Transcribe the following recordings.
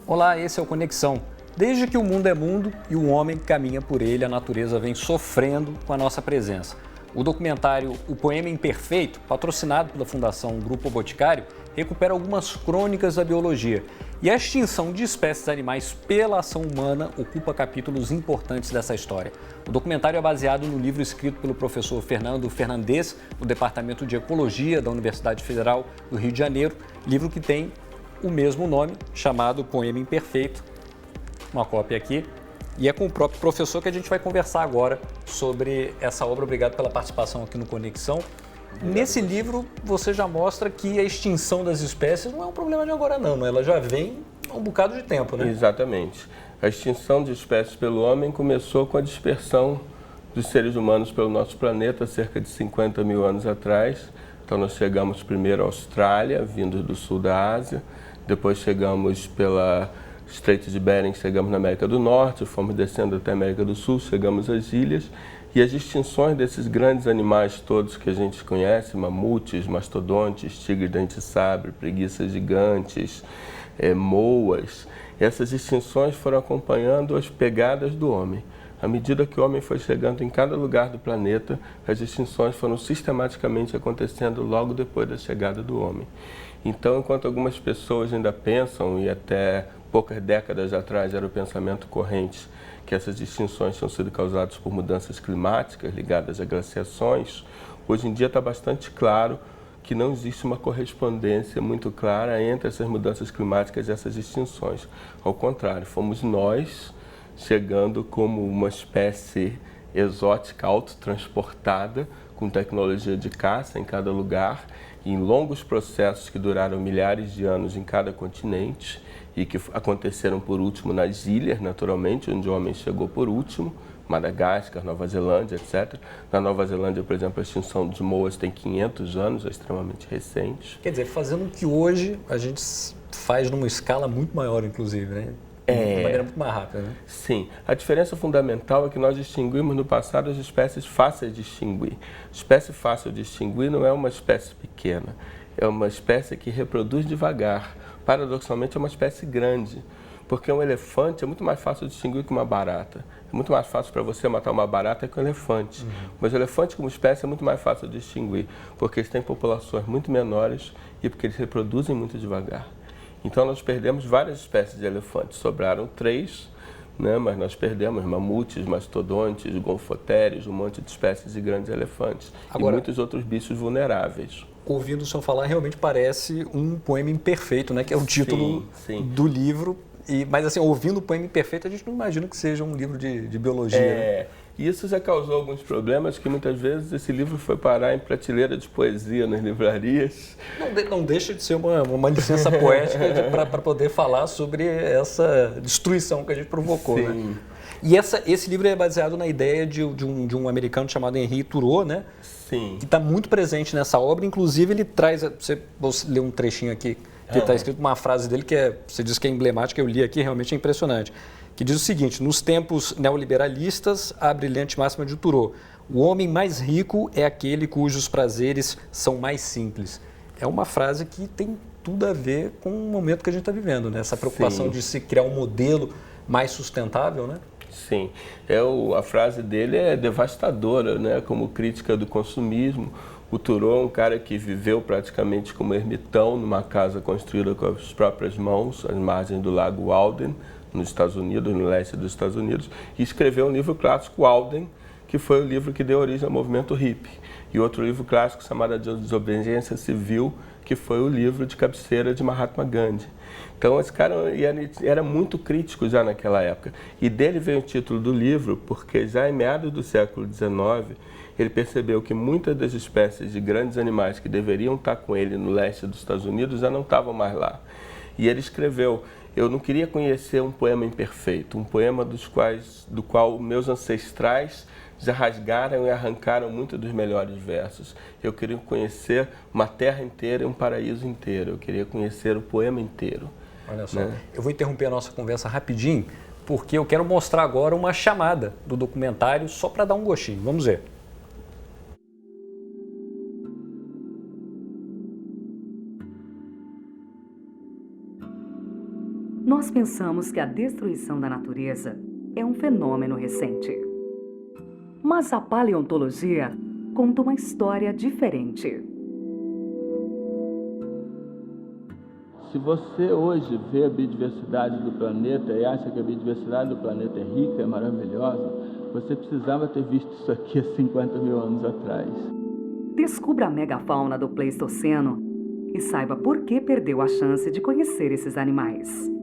Olá, esse é o Conexão. Desde que o mundo é mundo e o homem caminha por ele, a natureza vem sofrendo com a nossa presença. O documentário O Poema Imperfeito, patrocinado pela Fundação Grupo Boticário, recupera algumas crônicas da biologia. E a extinção de espécies animais pela ação humana ocupa capítulos importantes dessa história. O documentário é baseado no livro escrito pelo professor Fernando Fernandes, do Departamento de Ecologia da Universidade Federal do Rio de Janeiro, livro que tem o mesmo nome, chamado Poema Imperfeito, uma cópia aqui, e é com o próprio professor que a gente vai conversar agora sobre essa obra. Obrigado pela participação aqui no Conexão. Nesse livro, você já mostra que a extinção das espécies não é um problema de agora não, ela já vem há um bocado de tempo, né? Exatamente. A extinção de espécies pelo homem começou com a dispersão dos seres humanos pelo nosso planeta cerca de 50 mil anos atrás. Então nós chegamos primeiro à Austrália, vindo do sul da Ásia, depois chegamos pela Estreito de Bering, chegamos na América do Norte, fomos descendo até a América do Sul, chegamos às ilhas, e as extinções desses grandes animais todos que a gente conhece, mamutes, mastodontes, tigre-dente-sabre, preguiças gigantes, moas, essas extinções foram acompanhando as pegadas do homem. À medida que o homem foi chegando em cada lugar do planeta, as extinções foram sistematicamente acontecendo logo depois da chegada do homem. Então, enquanto algumas pessoas ainda pensam, e até poucas décadas atrás era o pensamento corrente, que essas extinções tinham sido causadas por mudanças climáticas ligadas a glaciações, hoje em dia está bastante claro que não existe uma correspondência muito clara entre essas mudanças climáticas e essas extinções. Ao contrário, fomos nós chegando como uma espécie exótica autotransportada, com tecnologia de caça em cada lugar, em longos processos que duraram milhares de anos em cada continente e que aconteceram por último nas ilhas, naturalmente, onde o homem chegou por último, Madagascar, Nova Zelândia, etc. Na Nova Zelândia, por exemplo, a extinção dos moas tem 500 anos, é extremamente recente. Quer dizer, fazendo o que hoje a gente faz numa escala muito maior, inclusive, né? De maneira muito mais rápida, né? Sim. A diferença fundamental é que nós distinguimos no passado as espécies fáceis de distinguir. Espécie fácil de distinguir não é uma espécie pequena, é uma espécie que reproduz devagar. Paradoxalmente, é uma espécie grande, porque um elefante é muito mais fácil de distinguir que uma barata. É muito mais fácil para você matar uma barata que um elefante. Mas o elefante como espécie é muito mais fácil de distinguir, porque eles têm populações muito menores e porque eles reproduzem muito devagar. Então nós perdemos várias espécies de elefantes, sobraram 3, né, mas nós perdemos mamutes, mastodontes, gonfotérios, um monte de espécies de grandes elefantes. Agora, e muitos outros bichos vulneráveis. Ouvindo o senhor falar, realmente parece um poema imperfeito, né, que é o título do livro. Mas assim, ouvindo o Poema Imperfeito, a gente não imagina que seja um livro de biologia. Né? Isso já causou alguns problemas, que muitas vezes esse livro foi parar em prateleira de poesia nas livrarias. Não deixa de ser uma licença poética para poder falar sobre essa destruição que a gente provocou. Sim. Né? E esse livro é baseado na ideia de um americano chamado Henri Thoreau, né? Sim. Que está muito presente nessa obra. Inclusive, ele traz... Vou ler um trechinho aqui, que está escrito uma frase dele que você diz que é emblemática, eu li aqui, realmente é impressionante. Que diz o seguinte: nos tempos neoliberalistas, a brilhante máxima de Thoreau: o homem mais rico é aquele cujos prazeres são mais simples. É uma frase que tem tudo a ver com o momento que a gente está vivendo, né? Essa preocupação de se criar um modelo mais sustentável, né? Sim, a frase dele é devastadora, né? Como crítica do consumismo. O Thoreau é um cara que viveu praticamente como ermitão numa casa construída com as próprias mãos, às margens do lago Walden, nos Estados Unidos, no leste dos Estados Unidos, e escreveu um livro clássico, Walden, que foi o livro que deu origem ao movimento hippie. E outro livro clássico chamado Desobediência Civil, que foi o livro de cabeceira de Mahatma Gandhi. Então esse cara era muito crítico já naquela época. E dele veio o título do livro, porque já em meados do século XIX, ele percebeu que muitas das espécies de grandes animais que deveriam estar com ele no leste dos Estados Unidos já não estavam mais lá. E ele escreveu: eu não queria conhecer um poema imperfeito, um poema do qual meus ancestrais já rasgaram e arrancaram muito dos melhores versos. Eu queria conhecer uma terra inteira e um paraíso inteiro. Eu queria conhecer o poema inteiro. Olha só, né? Eu vou interromper a nossa conversa rapidinho, porque eu quero mostrar agora uma chamada do documentário só para dar um gostinho. Vamos ver. Nós pensamos que a destruição da natureza é um fenômeno recente. Mas a paleontologia conta uma história diferente. Se você hoje vê a biodiversidade do planeta e acha que a biodiversidade do planeta é rica, é maravilhosa, você precisava ter visto isso aqui há 50 mil anos atrás. Descubra a megafauna do Pleistoceno e saiba por que perdeu a chance de conhecer esses animais.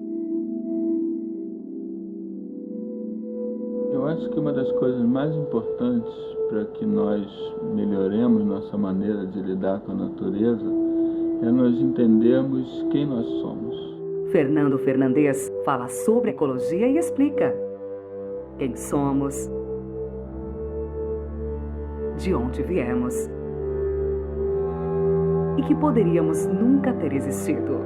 Eu acho que uma das coisas mais importantes para que nós melhoremos nossa maneira de lidar com a natureza é nós entendermos quem nós somos. Fernando Fernandes fala sobre ecologia e explica quem somos, de onde viemos e que poderíamos nunca ter existido.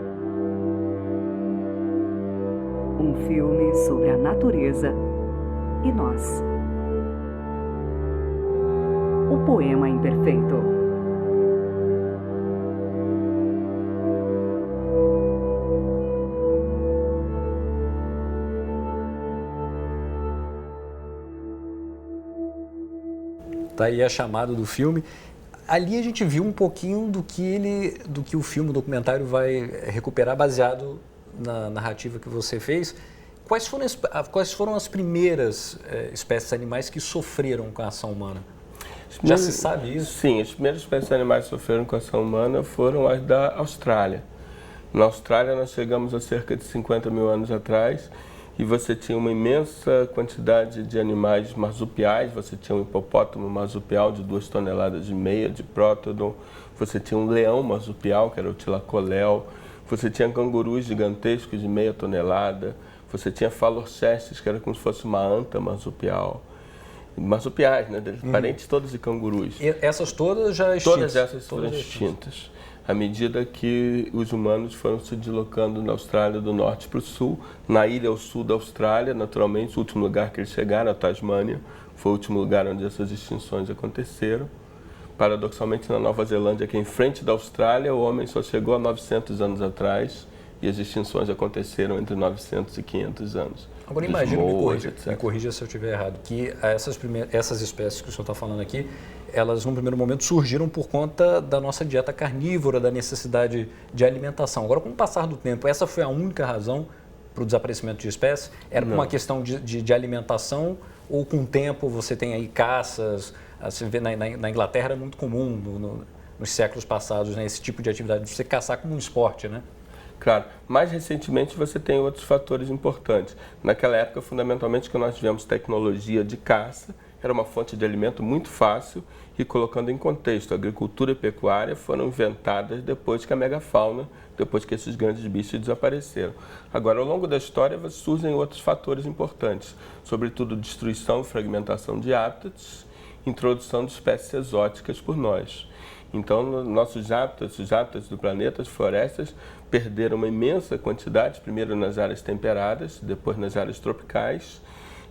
Um filme sobre a natureza e nós. O Poema Imperfeito. Tá aí a chamada do filme. Ali a gente viu um pouquinho do que o filme, o documentário vai recuperar baseado na narrativa que você fez. Quais foram as primeiras espécies animais que sofreram com a ação humana? Já se sabe isso? Sim, as primeiras espécies animais que sofreram com a ação humana foram as da Austrália. Na Austrália nós chegamos a cerca de 50 mil anos atrás e você tinha uma imensa quantidade de animais marsupiais. Você tinha um hipopótamo marsupial de 2,5 toneladas de prótodon, você tinha um leão marsupial, que era o tilacoléu, você tinha cangurus gigantescos de 0,5 tonelada, você tinha falocestes, que era como se fosse uma anta marsupial. Marsupiais, né? Parentes todos de cangurus. E essas todas já extintas? Todas essas foram extintas. À medida que os humanos foram se deslocando na Austrália do norte para o sul, na ilha ao sul da Austrália, naturalmente, o último lugar que eles chegaram, a Tasmânia, foi o último lugar onde essas extinções aconteceram. Paradoxalmente, na Nova Zelândia, aqui em frente da Austrália, o homem só chegou há 900 anos atrás e as extinções aconteceram entre 900 e 500 anos. Agora imagina, me corrija se eu estiver errado, que essas espécies que o senhor está falando aqui, elas num primeiro momento surgiram por conta da nossa dieta carnívora, da necessidade de alimentação. Agora, com o passar do tempo, essa foi a única razão para o desaparecimento de espécies? Era por uma questão de alimentação ou com o tempo você tem aí caças? Você vê na Inglaterra é muito comum nos séculos passados, né, esse tipo de atividade, de você caçar como um esporte, né? Claro, mais recentemente você tem outros fatores importantes. Naquela época, fundamentalmente, que nós tivemos tecnologia de caça, era uma fonte de alimento muito fácil e, colocando em contexto, agricultura e pecuária foram inventadas depois que a megafauna, depois que esses grandes bichos desapareceram. Agora, ao longo da história, surgem outros fatores importantes, sobretudo destruição e fragmentação de hábitats, introdução de espécies exóticas por nós. Então, nossos hábitats, os hábitats do planeta, as florestas, perderam uma imensa quantidade, primeiro nas áreas temperadas, depois nas áreas tropicais,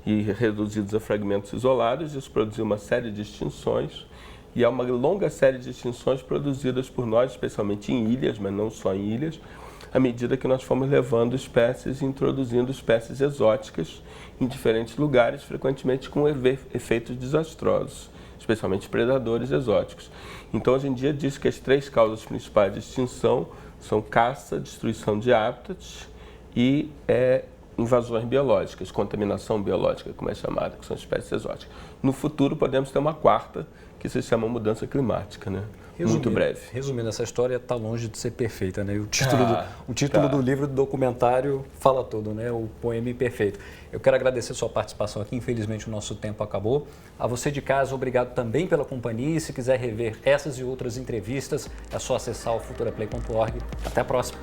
e reduzidos a fragmentos isolados. Isso produziu uma série de extinções, e há uma longa série de extinções produzidas por nós, especialmente em ilhas, mas não só em ilhas, à medida que nós fomos levando espécies e introduzindo espécies exóticas em diferentes lugares, frequentemente com efeitos desastrosos, especialmente predadores exóticos. Então, hoje em dia, diz que as 3 causas principais de extinção são caça, destruição de hábitats e invasões biológicas, contaminação biológica, como é chamada, que são espécies exóticas. No futuro, podemos ter uma 4ª, que se chama mudança climática, né? Muito breve. Resumindo, essa história está longe de ser perfeita, né? O título do livro, do documentário, fala tudo, né? O Poema Imperfeito. Eu quero agradecer a sua participação aqui. Infelizmente, o nosso tempo acabou. A você de casa, obrigado também pela companhia. E se quiser rever essas e outras entrevistas, é só acessar o futuraplay.org. Até a próxima.